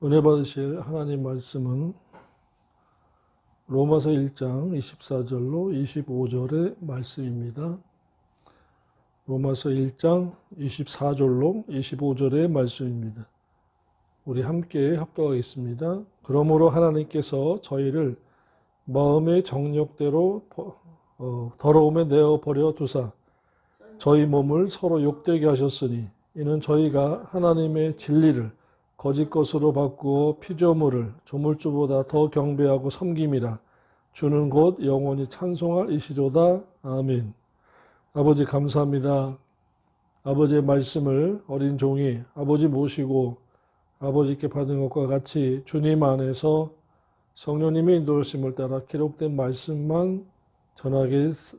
은혜 받으실 하나님 말씀은 로마서 1장 24절로 25절의 말씀입니다. 로마서 1장 24절로 25절의 말씀입니다. 우리 함께 합독하겠습니다. 그러므로 하나님께서 저희를 마음의 정욕대로 더러움에 내어버려 두사 저희 몸을 서로 욕되게 하셨으니 이는 저희가 하나님의 진리를 거짓 것으로 바꾸어 피조물을 조물주보다 더 경배하고 섬김이라. 주는 곧 영원히 찬송할 이시로다. 아멘. 아버지 감사합니다. 아버지의 말씀을 어린 종이 아버지 모시고 아버지께 받은 것과 같이 주님 안에서 성령님의 인도하심을 따라 기록된 말씀만 전하겠습니다.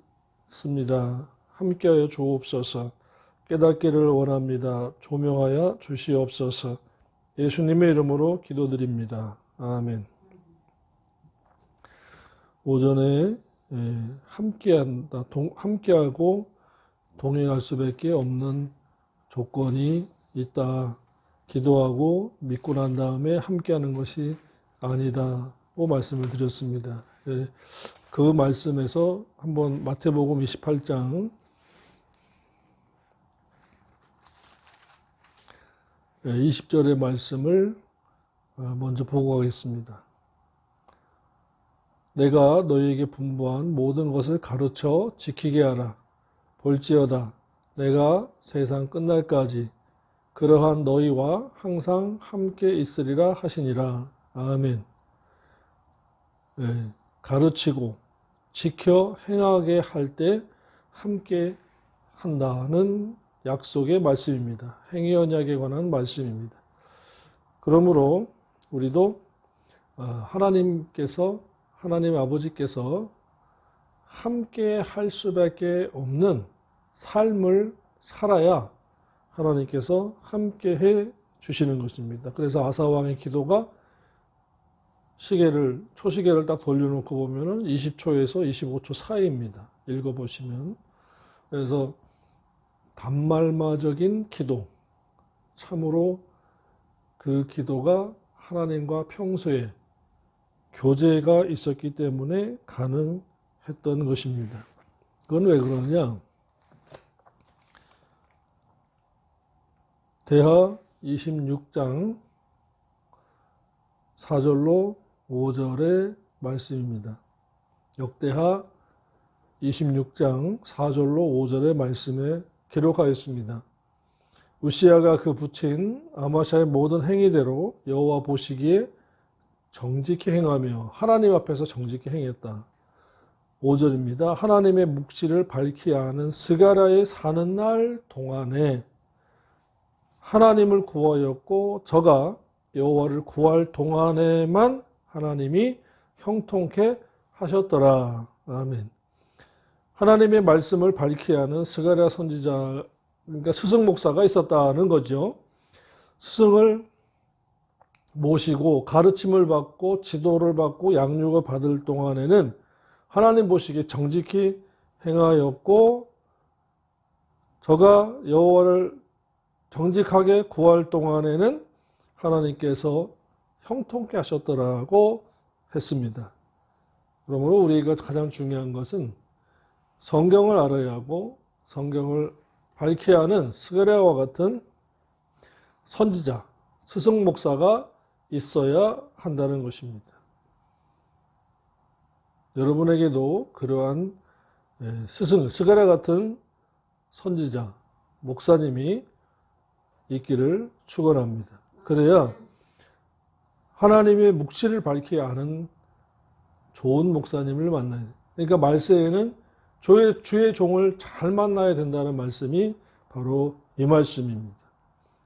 함께하여 주옵소서. 깨닫기를 원합니다. 조명하여 주시옵소서. 예수님의 이름으로 기도드립니다. 아멘. 오전에 함께하고 동행할 수밖에 없는 조건이 있다. 기도하고 믿고 난 다음에 함께하는 것이 아니다고 말씀을 드렸습니다. 그 말씀에서 한번 마태복음 28장 20절의 말씀을 먼저 보고 가겠습니다. 내가 너희에게 분부한 모든 것을 가르쳐 지키게 하라. 볼지어다 내가 세상 끝날까지 그러한 너희와 항상 함께 있으리라 하시니라. 아멘. 가르치고 지켜 행하게 할 때 함께 한다는 약속의 말씀입니다. 행위 언약에 관한 말씀입니다. 그러므로 우리도 하나님 아버지께서 함께 할 수밖에 없는 삶을 살아야 하나님께서 함께 해 주시는 것입니다. 그래서 아사왕의 기도가 초시계를 딱 돌려놓고 보면은 20초에서 25초 사이입니다. 읽어보시면. 그래서 단말마적인 기도, 참으로 그 기도가 하나님과 평소에 교제가 있었기 때문에 가능했던 것입니다. 그건 왜 그러느냐? 대하 26장 4절로 5절의 말씀입니다. 역대하 26장 4절로 5절의 말씀에 기록하였습니다. 우시야가 그 부친 아마샤의 모든 행위대로 여호와 보시기에 정직히 행하며 하나님 앞에서 정직히 행했다. 5절입니다. 하나님의 묵시를 밝히 아는 스가랴의 사는 날 동안에 하나님을 구하였고 저가 여호와를 구할 동안에만 하나님이 형통케 하셨더라. 아멘. 하나님의 말씀을 밝히 아는 스가랴 선지자, 그러니까 스승 목사가 있었다는 거죠. 스승을 모시고 가르침을 받고 지도를 받고 양육을 받을 동안에는 하나님 보시기에 정직히 행하였고 저가 여호와를 정직하게 구할 동안에는 하나님께서 형통케 하셨더라고 했습니다. 그러므로 우리가 가장 중요한 것은 성경을 알아야 하고 성경을 밝히 아는 스가랴와 같은 선지자, 스승 목사가 있어야 한다는 것입니다. 여러분에게도 그러한 스가랴 같은 선지자, 목사님이 있기를 축원합니다. 그래야 하나님의 묵시를 밝히 아는 좋은 목사님을 만나야 돼요. 그러니까 말세에는 주의 종을 잘 만나야 된다는 말씀이 바로 이 말씀입니다.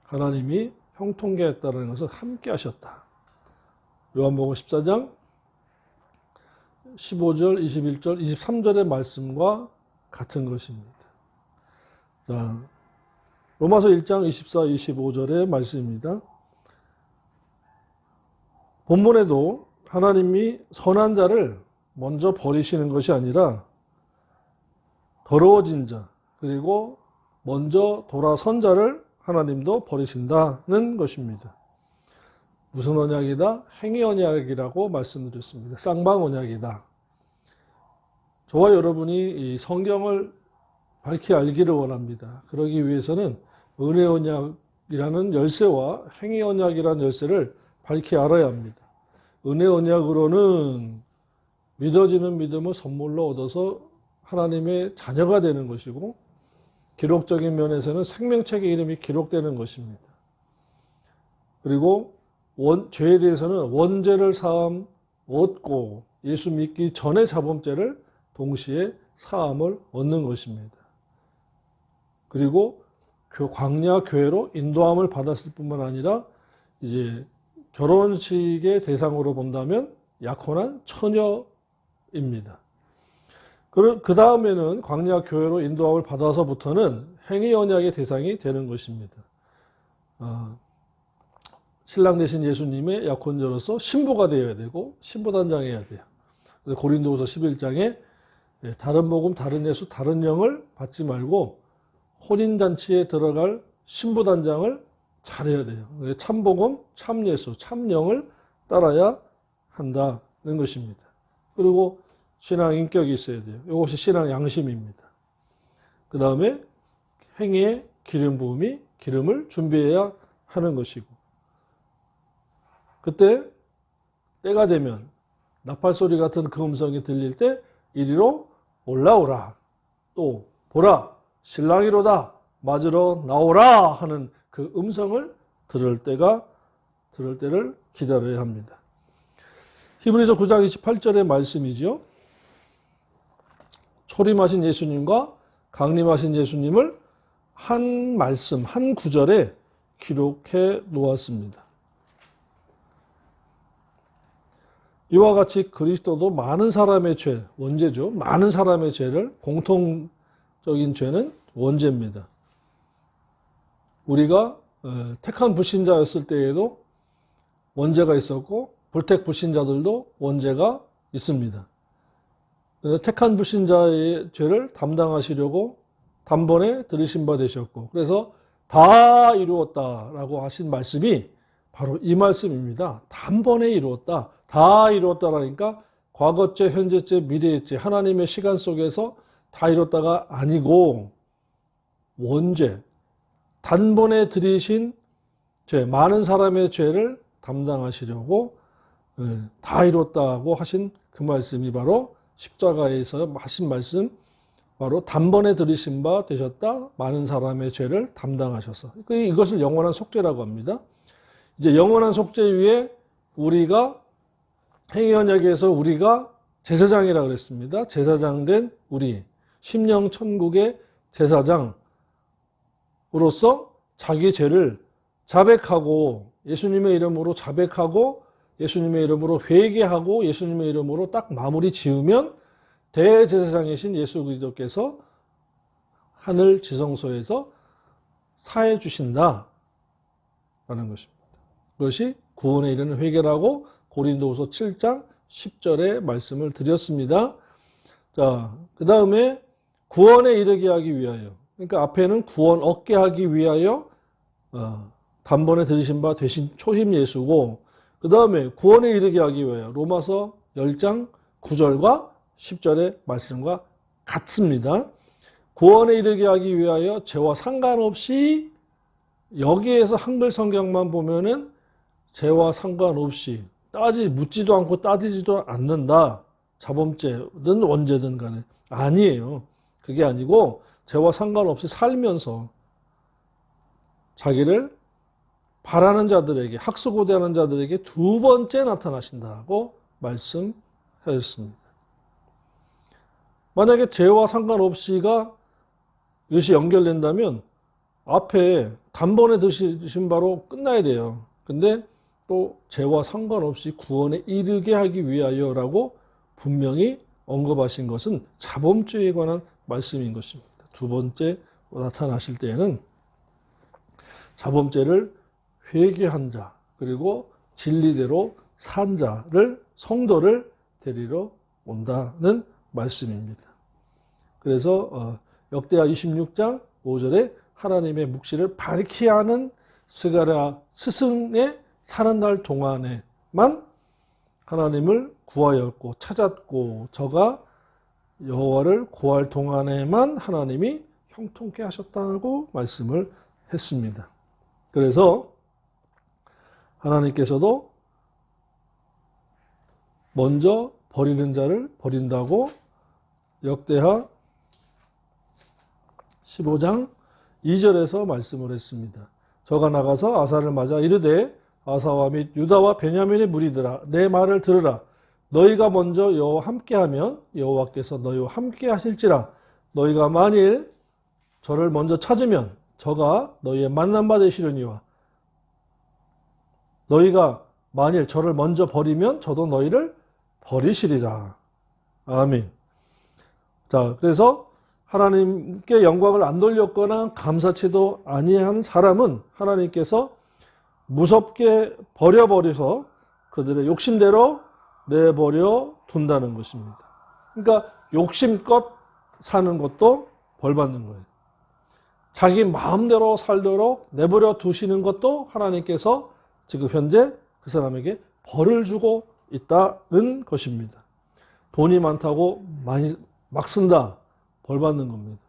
하나님이 형통케 했다는 것을 함께 하셨다. 요한복음 14장 15절, 21절, 23절의 말씀과 같은 것입니다. 자, 로마서 1장 24, 25절의 말씀입니다. 본문에도 하나님이 선한 자를 먼저 버리시는 것이 아니라 더러워진 자, 그리고 먼저 돌아선 자를 하나님도 버리신다는 것입니다. 무슨 언약이다? 행위 언약이라고 말씀드렸습니다. 쌍방 언약이다. 저와 여러분이 이 성경을 밝히 알기를 원합니다. 그러기 위해서는 은혜 언약이라는 열쇠와 행위 언약이라는 열쇠를 밝히 알아야 합니다. 은혜 언약으로는 믿어지는 믿음을 선물로 얻어서 하나님의 자녀가 되는 것이고, 기록적인 면에서는 생명책의 이름이 기록되는 것입니다. 그리고 죄에 대해서는 원죄를 사함 얻고 예수 믿기 전에 자범죄를 동시에 사함을 얻는 것입니다. 그리고 광야 교회로 인도함을 받았을 뿐만 아니라 이제 결혼식의 대상으로 본다면 약혼한 처녀입니다. 그 다음에는 광야 교회로 인도함을 받아서부터는 행위 언약의 대상이 되는 것입니다. 신랑 되신 예수님의 약혼자로서 신부가 되어야 되고 신부단장해야 돼요. 고린도후서 11장에 다른 복음, 다른 예수, 다른 영을 받지 말고 혼인잔치에 들어갈 신부단장을 잘해야 돼요. 참복음, 참예수, 참영을 따라야 한다는 것입니다. 그리고 신앙 인격이 있어야 돼요. 이것이 신앙 양심입니다. 그 다음에 행위의 기름 부음이 기름을 준비해야 하는 것이고, 그때 때가 되면 나팔소리 같은 그 음성이 들릴 때 이리로 올라오라, 또 보라 신랑이로다 맞으러 나오라 하는 그 음성을 들을 때를 기다려야 합니다. 히브리서 9장 28절의 말씀이죠. 초림하신 예수님과 강림하신 예수님을 한 말씀, 한 구절에 기록해 놓았습니다. 이와 같이 그리스도도 많은 사람의 죄, 원죄죠. 많은 사람의 죄를, 공통적인 죄는 원죄입니다. 우리가 택한 불신자였을 때에도 원죄가 있었고 불택 불신자들도 원죄가 있습니다. 택한 불신자의 죄를 담당하시려고 단번에 들으신 바 되셨고, 그래서 다 이루었다라고 하신 말씀이 바로 이 말씀입니다. 단번에 이루었다. 다 이루었다라니까 과거죄, 현재죄, 미래죄, 하나님의 시간 속에서 다 이뤘다가 아니고 원죄, 단번에 들이신 죄, 많은 사람의 죄를 담당하시려고 다 이뤘다고 하신 그 말씀이 바로 십자가에서 하신 말씀, 바로 단번에 들이신 바 되셨다. 많은 사람의 죄를 담당하셔서. 이것을 영원한 속죄라고 합니다. 이제 영원한 속죄 위에 우리가 행위 언약에서 우리가 제사장이라고 그랬습니다. 제사장 된 우리, 심령 천국의 제사장으로서 자기 죄를 자백하고 예수님의 이름으로 자백하고 예수님의 이름으로 회개하고 예수님의 이름으로 딱 마무리 지으면 대제사장이신 예수 그리스도께서 하늘 지성소에서 사해 주신다라는 것입니다. 그것이 구원에 이르는 회개라고 고린도후서 7장 10절에 말씀을 드렸습니다. 자, 그 다음에 구원에 이르게 하기 위하여, 그러니까 앞에는 구원 얻게 하기 위하여 단번에 들으신 바 되신 초림 예수고, 그 다음에 구원에 이르게 하기 위하여 로마서 10장 9절과 10절의 말씀과 같습니다. 구원에 이르게 하기 위하여 죄와 상관없이, 여기에서 한글 성경만 보면은 죄와 상관없이 묻지도 않고 따지지도 않는다. 자범죄든 원죄든 간에. 아니에요. 그게 아니고 죄와 상관없이 살면서 자기를 바라는 자들에게, 학수고대하는 자들에게 두 번째 나타나신다고 말씀하셨습니다. 만약에 죄와 상관없이가 이것이 연결된다면 앞에 단번에 드신 바로 끝나야 돼요. 근데 또 죄와 상관없이 구원에 이르게 하기 위하여라고 분명히 언급하신 것은 자범죄에 관한 말씀인 것입니다. 두 번째 나타나실 때에는 자범죄를 회개한 자, 그리고 진리대로 산 자를, 성도를 데리러 온다는 말씀입니다. 그래서 역대하 26장 5절에 하나님의 묵시를 밝히 하는 스가랴 스승의 사는 날 동안에만 하나님을 구하였고 찾았고 저가 여호와를 구할 동안에만 하나님이 형통케 하셨다고 말씀을 했습니다. 그래서 하나님께서도 먼저 버리는 자를 버린다고 역대하 15장 2절에서 말씀을 했습니다. 저가 나가서 아사를 맞아 이르되 아사와 및 유다와 베냐민의 무리들아 내 말을 들으라. 너희가 먼저 여호와 함께하면 여호와께서 너희와 함께 하실지라. 너희가 만일 저를 먼저 찾으면 저가 너희의 만난바 되시려니와 너희가 만일 저를 먼저 버리면 저도 너희를 버리시리라. 아멘. 자, 그래서 하나님께 영광을 안 돌렸거나 감사치도 아니한 사람은 하나님께서 무섭게 버려버려서 그들의 욕심대로 내버려 둔다는 것입니다. 그러니까 욕심껏 사는 것도 벌 받는 거예요. 자기 마음대로 살도록 내버려 두시는 것도 하나님께서 지금 현재 그 사람에게 벌을 주고 있다는 것입니다. 돈이 많다고 많이 막 쓴다. 벌 받는 겁니다.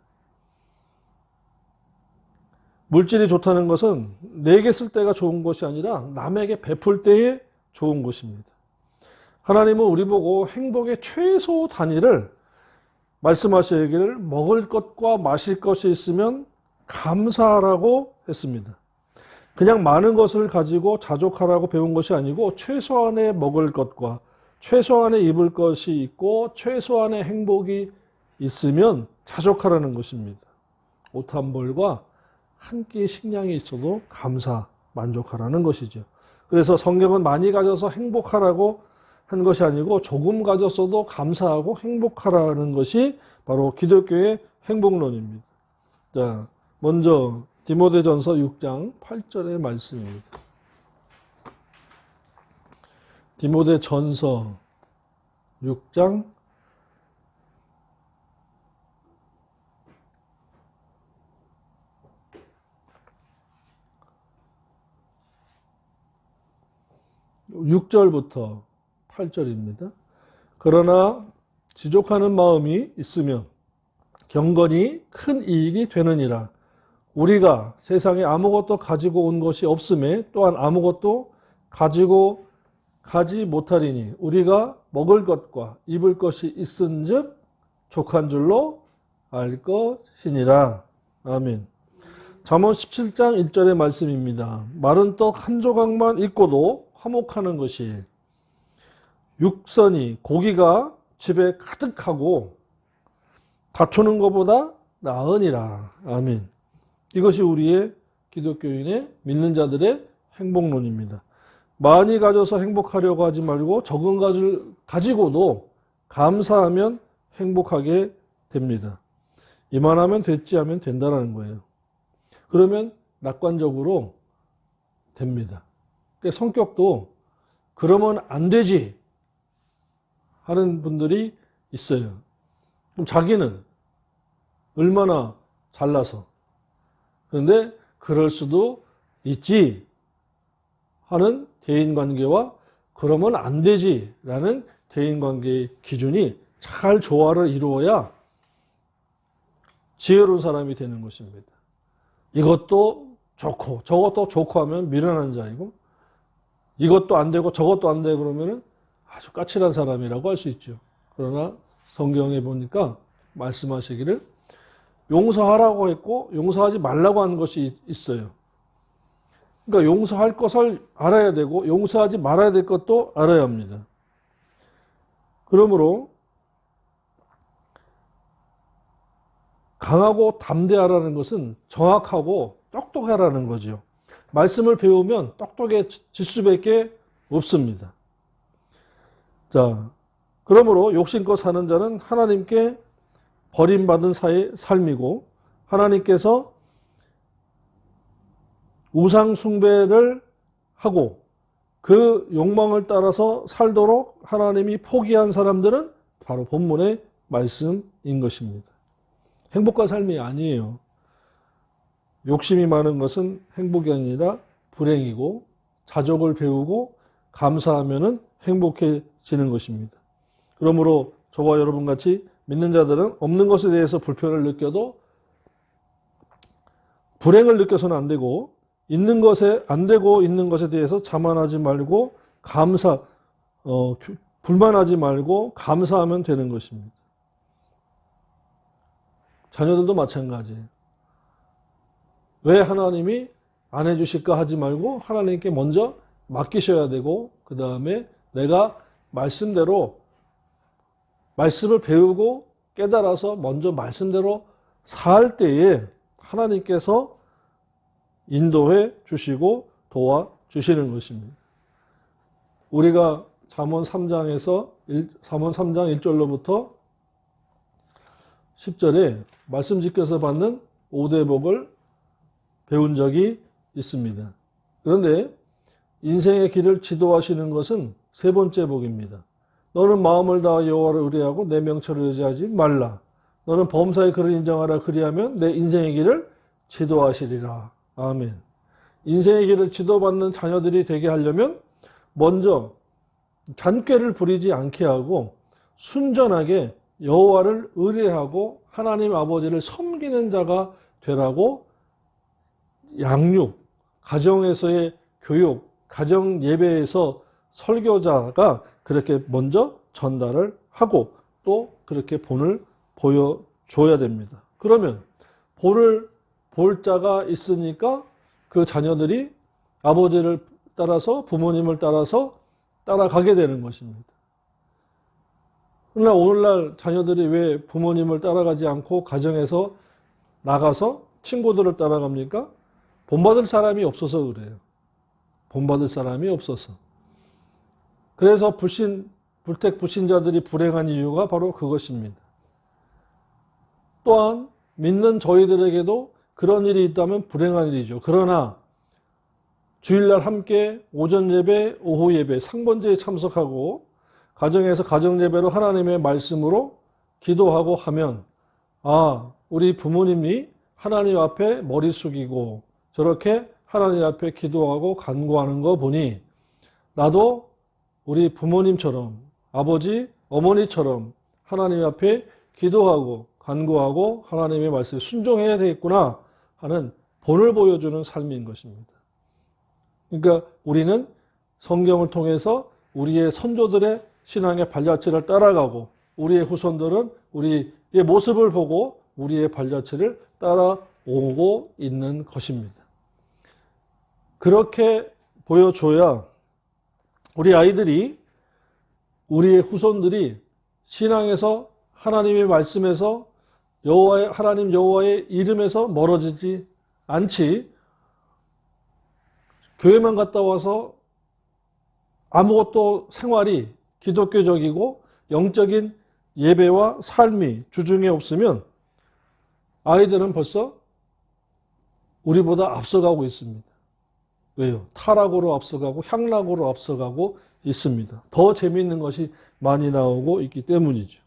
물질이 좋다는 것은 내게 쓸 때가 좋은 것이 아니라 남에게 베풀 때에 좋은 것입니다. 하나님은 우리 보고 행복의 최소 단위를 말씀하시기를 먹을 것과 마실 것이 있으면 감사하라고 했습니다. 그냥 많은 것을 가지고 자족하라고 배운 것이 아니고 최소한의 먹을 것과 최소한의 입을 것이 있고 최소한의 행복이 있으면 자족하라는 것입니다. 옷 한 벌과 한 끼 식량이 있어도 감사, 만족하라는 것이죠. 그래서 성경은 많이 가져서 행복하라고 한 것이 아니고 조금 가졌어도 감사하고 행복하라는 것이 바로 기독교의 행복론입니다. 자, 먼저 디모데전서 6장 8절의 말씀입니다. 디모데전서 6장 6절부터 8절입니다. 그러나 지족하는 마음이 있으면 경건이 큰 이익이 되느니라. 우리가 세상에 아무것도 가지고 온 것이 없음에 또한 아무것도 가지고 가지 못하리니 우리가 먹을 것과 입을 것이 있은즉 족한 줄로 알 것이니라. 아멘. 잠언 17장 1절의 말씀입니다. 마른 떡 한 조각만 있고도 화목하는 것이 육선이 고기가 집에 가득하고 다투는 것보다 나으니라. 아멘. 이것이 우리의 기독교인의 믿는 자들의 행복론입니다. 많이 가져서 행복하려고 하지 말고 적은 것을 가지고도 감사하면 행복하게 됩니다. 이만하면 됐지 하면 된다는 거예요. 그러면 낙관적으로 됩니다. 성격도 그러면 안 되지 하는 분들이 있어요. 그럼 자기는 얼마나 잘나서 그런데 그럴 수도 있지 하는 대인관계와 그러면 안 되지라는 대인관계의 기준이 잘 조화를 이루어야 지혜로운 사람이 되는 것입니다. 이것도 좋고 저것도 좋고 하면 미련한 자이고 이것도 안 되고 저것도 안 되고 그러면 아주 까칠한 사람이라고 할 수 있죠. 그러나 성경에 보니까 말씀하시기를 용서하라고 했고 용서하지 말라고 하는 것이 있어요. 그러니까 용서할 것을 알아야 되고 용서하지 말아야 될 것도 알아야 합니다. 그러므로 강하고 담대하라는 것은 정확하고 똑똑하라는 거죠. 말씀을 배우면 똑똑해질 수밖에 없습니다. 자, 그러므로 욕심껏 사는 자는 하나님께 버림받은 삶이고 하나님께서 우상 숭배를 하고 그 욕망을 따라서 살도록 하나님이 포기한 사람들은 바로 본문의 말씀인 것입니다. 행복한 삶이 아니에요. 욕심이 많은 것은 행복이 아니라 불행이고 자족을 배우고 감사하면은 행복해지는 것입니다. 그러므로 저와 여러분 같이 믿는 자들은 없는 것에 대해서 불편을 느껴도 불행을 느껴서는 안 되고, 있는 것에 안 되고 있는 것에 대해서 자만하지 말고 불만하지 말고 감사하면 되는 것입니다. 자녀들도 마찬가지예요. 왜 하나님이 안 해주실까 하지 말고 하나님께 먼저 맡기셔야 되고, 그 다음에 내가 말씀대로 말씀을 배우고 깨달아서 먼저 말씀대로 살 때에 하나님께서 인도해 주시고 도와주시는 것입니다. 우리가 잠언 3장 1절로부터 10절에 말씀 지켜서 받는 5대 복을 배운 적이 있습니다. 그런데 인생의 길을 지도하시는 것은 세 번째 복입니다. 너는 마음을 다하 여호와를 의뢰하고 내 명철을 의지하지 말라. 너는 범사의 그를 인정하라. 그리하면 내 인생의 길을 지도하시리라. 아멘. 인생의 길을 지도받는 자녀들이 되게 하려면 먼저 잔꾀를 부리지 않게 하고 순전하게 여호와를 의뢰하고 하나님 아버지를 섬기는 자가 되라고 양육, 가정에서의 교육, 가정 예배에서 설교자가 그렇게 먼저 전달을 하고 또 그렇게 본을 보여줘야 됩니다. 그러면 본을 볼 자가 있으니까 그 자녀들이 아버지를 따라서 부모님을 따라서 따라가게 되는 것입니다. 그러나 오늘날 자녀들이 왜 부모님을 따라가지 않고 가정에서 나가서 친구들을 따라갑니까? 본받을 사람이 없어서 그래요. 본받을 사람이 없어서. 그래서 불택불신자들이 불행한 이유가 바로 그것입니다. 또한 믿는 저희들에게도 그런 일이 있다면 불행한 일이죠. 그러나 주일날 함께 오전 예배, 오후 예배, 상번제에 참석하고 가정에서 가정 예배로 하나님의 말씀으로 기도하고 하면 우리 부모님이 하나님 앞에 머리 숙이고 저렇게 하나님 앞에 기도하고 간구하는 거 보니 나도 우리 부모님처럼 아버지, 어머니처럼 하나님 앞에 기도하고 간구하고 하나님의 말씀에 순종해야 되겠구나 하는 본을 보여주는 삶인 것입니다. 그러니까 우리는 성경을 통해서 우리의 선조들의 신앙의 발자취를 따라가고 우리의 후손들은 우리의 모습을 보고 우리의 발자취를 따라오고 있는 것입니다. 그렇게 보여줘야 우리 아이들이 우리의 후손들이 신앙에서 하나님의 말씀에서 하나님 여호와의 이름에서 멀어지지 않지 교회만 갔다 와서 아무것도 생활이 기독교적이고 영적인 예배와 삶이 주중에 없으면 아이들은 벌써 우리보다 앞서가고 있습니다. 왜요? 타락으로 앞서가고 향락으로 앞서가고 있습니다. 더 재미있는 것이 많이 나오고 있기 때문이죠.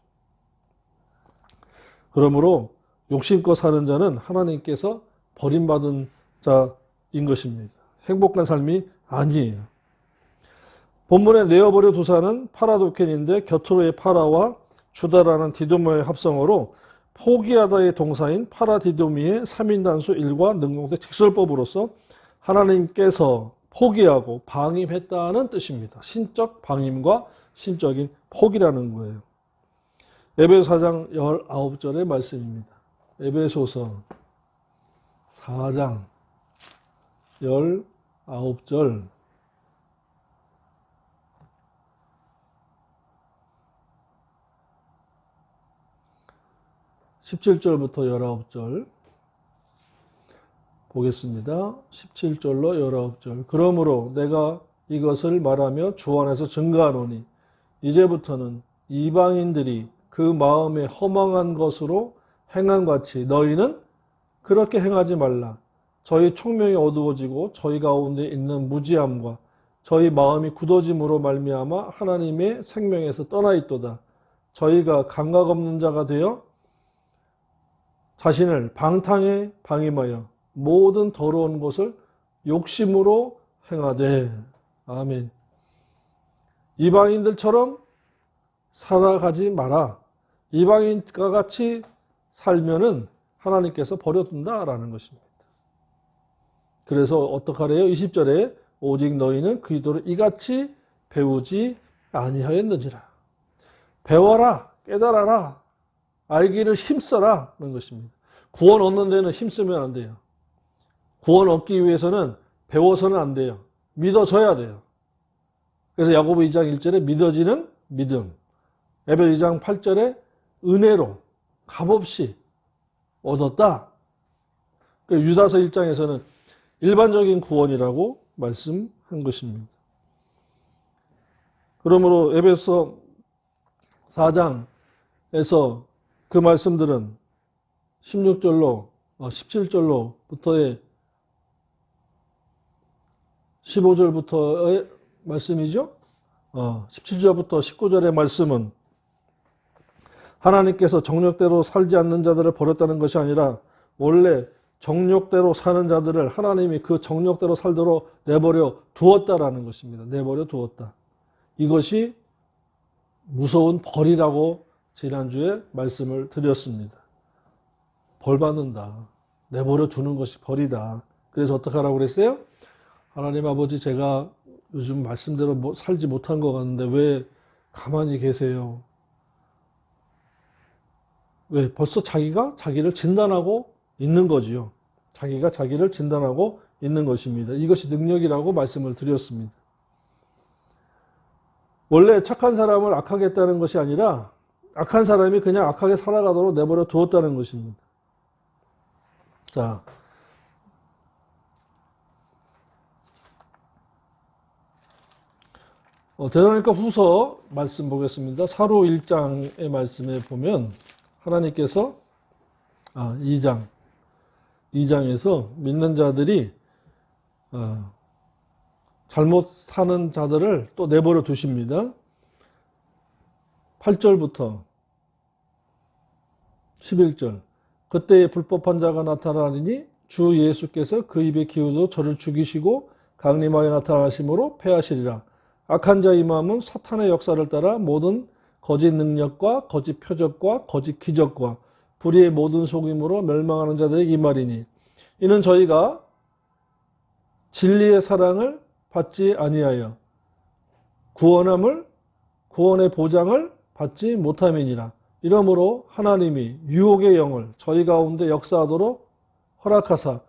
그러므로 욕심껏 사는 자는 하나님께서 버림받은 자인 것입니다. 행복한 삶이 아니에요. 본문에 내어버려 두사는 파라도켄인데 곁으로의 파라와 주다라는 디도모의 합성어로 포기하다의 동사인 파라디도미의 3인단수 일과 능동태 직설법으로서 하나님께서 포기하고 방임했다는 뜻입니다. 신적 방임과 신적인 포기라는 거예요. 에베소 4장 19절의 말씀입니다. 에베소서 4장 19절 17절부터 19절 보겠습니다. 17절로 19절. 그러므로 내가 이것을 말하며 주 안에서 증거하노니 이제부터는 이방인들이 그 마음에 허망한 것으로 행한 같이 너희는 그렇게 행하지 말라. 저희 총명이 어두워지고 저희 가운데 있는 무지함과 저희 마음이 굳어짐으로 말미암아 하나님의 생명에서 떠나 있도다. 저희가 감각 없는 자가 되어 자신을 방탕에 방임하여 모든 더러운 것을 욕심으로 행하되. 아멘. 이방인들처럼 살아가지 마라. 이방인과 같이 살면은 하나님께서 버려둔다라는 것입니다. 그래서 어떡하래요? 20절에 오직 너희는 그리스도를 이같이 배우지 아니하였느니라. 배워라, 깨달아라, 알기를 힘써라 하는 것입니다. 구원 얻는 데는 힘쓰면 안 돼요. 구원 얻기 위해서는 배워서는 안 돼요. 믿어져야 돼요. 그래서 야고보 2장 1절에 믿어지는 믿음, 에베소 2장 8절에 은혜로 값없이 얻었다. 유다서 1장에서는 일반적인 구원이라고 말씀한 것입니다. 그러므로 에베소 4장에서 그 말씀들은 16절로 17절로부터의 15절부터의 말씀이죠. 17절부터 19절의 말씀은 하나님께서 정욕대로 살지 않는 자들을 버렸다는 것이 아니라 원래 정욕대로 사는 자들을 하나님이 그 정욕대로 살도록 내버려 두었다라는 것입니다. 내버려 두었다. 이것이 무서운 벌이라고 지난주에 말씀을 드렸습니다. 벌 받는다. 내버려 두는 것이 벌이다. 그래서 어떻게 하라고 그랬어요? 하나님 아버지, 제가 요즘 말씀대로 살지 못한 것 같은데 왜 가만히 계세요? 왜? 벌써 자기가 자기를 진단하고 있는 거지요. 자기가 자기를 진단하고 있는 것입니다. 이것이 능력이라고 말씀을 드렸습니다. 원래 착한 사람을 악하게 했다는 것이 아니라 악한 사람이 그냥 악하게 살아가도록 내버려 두었다는 것입니다. 자, 데살로니가 후서 말씀 보겠습니다. 사로 1장의 말씀에 보면 하나님께서 2장에서 믿는 자들이 잘못 사는 자들을 또 내버려 두십니다. 8절부터 11절. 그때에 불법한 자가 나타나리니 주 예수께서 그 입에 기울여 저를 죽이시고 강림하여 나타나심으로 패하시리라. 악한 자의 마음은 사탄의 역사를 따라 모든 거짓 능력과 거짓 표적과 거짓 기적과 불의의 모든 속임으로 멸망하는 자들의 이 말이니 이는 저희가 진리의 사랑을 받지 아니하여 구원의 보장을 받지 못함이니라. 이러므로 하나님이 유혹의 영을 저희 가운데 역사하도록 허락하사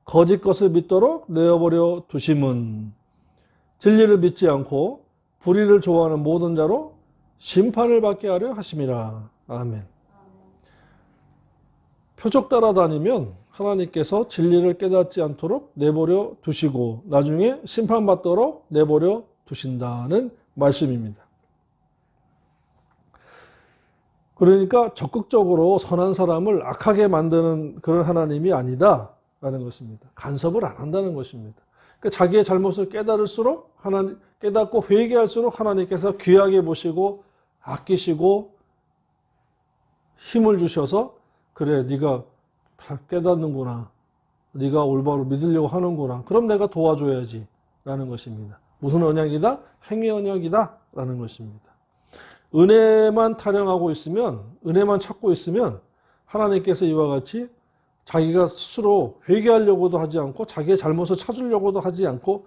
거짓 것을 믿도록 내어버려 두심은 진리를 믿지 않고 불의를 좋아하는 모든 자로 심판을 받게 하려 하심이라. 아멘. 표적 따라다니면 하나님께서 진리를 깨닫지 않도록 내버려 두시고 나중에 심판받도록 내버려 두신다는 말씀입니다. 그러니까 적극적으로 선한 사람을 악하게 만드는 그런 하나님이 아니다라는 것입니다. 간섭을 안 한다는 것입니다. 그러니까 자기의 잘못을 깨달을수록 깨닫고 회개할수록 하나님께서 귀하게 보시고 아끼시고 힘을 주셔서 그래, 네가 깨닫는구나, 네가 올바로 믿으려고 하는구나, 그럼 내가 도와줘야지 라는 것입니다. 무슨 언약이다? 행위 언약이다 라는 것입니다. 은혜만 타령하고 있으면, 은혜만 찾고 있으면 하나님께서 이와 같이 자기가 스스로 회개하려고도 하지 않고 자기의 잘못을 찾으려고도 하지 않고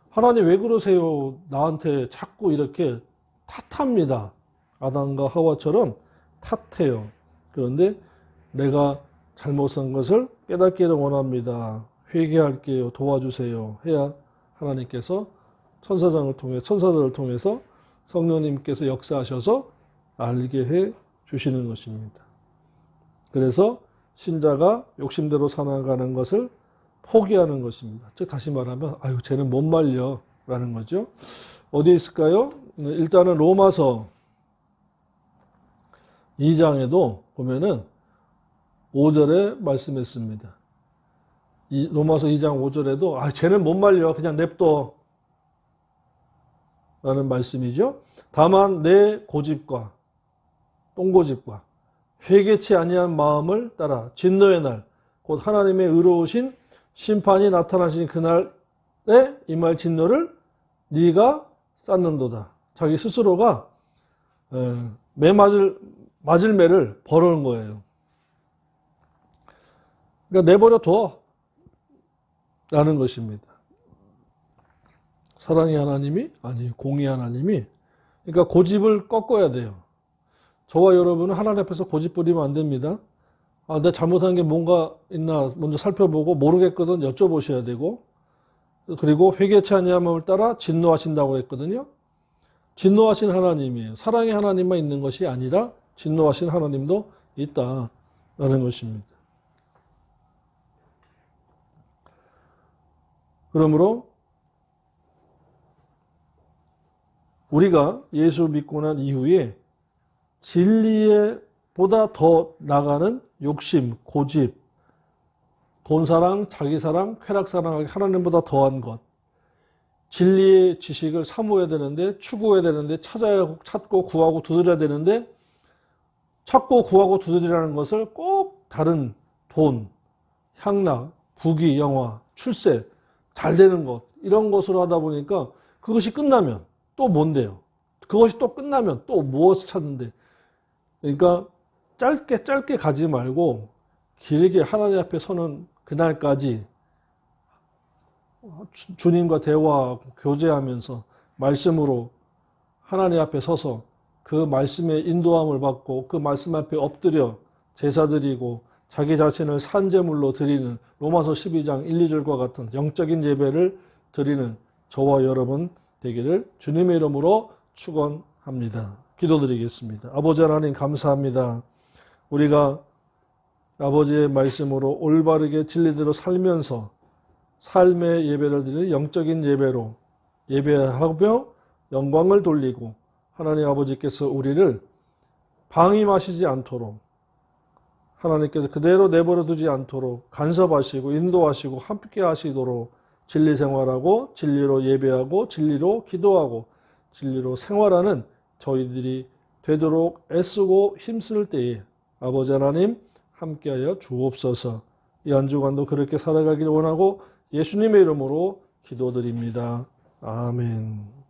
하나님 왜 그러세요? 나한테 자꾸 이렇게 탓합니다. 아담과 하와처럼 탓해요. 그런데 내가 잘못한 것을 깨닫기를 원합니다. 회개할게요. 도와주세요. 해야 하나님께서 천사들을 통해서 성령님께서 역사하셔서 알게 해 주시는 것입니다. 그래서 신자가 욕심대로 살아가는 것을 포기하는 것입니다. 즉 다시 말하면 쟤는 못 말려 라는 거죠. 어디에 있을까요? 일단은 로마서 2장에도 보면은 5절에 말씀했습니다. 로마서 2장 5절에도 쟤는 못 말려 그냥 냅둬 라는 말씀이죠. 다만 내 고집과 똥고집과 회개치 아니한 마음을 따라 진노의 날 곧 하나님의 의로우신 심판이 나타나신 그날 임할 진노를 네가 쌓는도다. 자기 스스로가 맞을 매를 벌어오는 거예요. 그러니까 내버려 둬 라는 것입니다. 사랑의 하나님이 아니 공의 하나님이 그러니까 고집을 꺾어야 돼요. 저와 여러분은 하나님 앞에서 고집 부리면 안 됩니다. 내가 잘못한 게 뭔가 있나 먼저 살펴보고 모르겠거든 여쭤보셔야 되고, 그리고 회개치 아니한 마음을 따라 진노하신다고 했거든요. 진노하신 하나님이에요. 사랑의 하나님만 있는 것이 아니라 진노하신 하나님도 있다라는 것입니다. 그러므로 우리가 예수 믿고 난 이후에 진리에 보다 더 나가는 욕심, 고집, 돈사랑, 자기사랑, 쾌락사랑, 하나님보다 더한 것, 진리의 지식을 사모해야 되는데, 추구해야 되는데, 찾고 구하고 두드려야 되는데, 찾고 구하고 두드리라는 것을 꼭 다른 돈, 향락, 부귀, 영화, 출세, 잘 되는 것, 이런 것으로 하다 보니까 그것이 끝나면 또 뭔데요? 그것이 또 끝나면 또 무엇을 찾는데? 그러니까 짧게 가지 말고 길게 하나님 앞에 서는 그날까지 주님과 대화하고 교제하면서 말씀으로 하나님 앞에 서서 그 말씀의 인도함을 받고 그 말씀 앞에 엎드려 제사드리고 자기 자신을 산제물로 드리는 로마서 12장 1, 2절과 같은 영적인 예배를 드리는 저와 여러분 되기를 주님의 이름으로 축원합니다. 기도드리겠습니다. 아버지 하나님 감사합니다. 우리가 아버지의 말씀으로 올바르게 진리대로 살면서 삶의 예배를 드리는 영적인 예배로 예배하며 영광을 돌리고 하나님 아버지께서 우리를 방임하시지 않도록 하나님께서 그대로 내버려 두지 않도록 간섭하시고 인도하시고 함께 하시도록 진리 생활하고 진리로 예배하고 진리로 기도하고 진리로 생활하는 저희들이 되도록 애쓰고 힘쓸 때에 아버지 하나님 함께하여 주옵소서. 이 한 주간도 그렇게 살아가기를 원하고 예수님의 이름으로 기도드립니다. 아멘.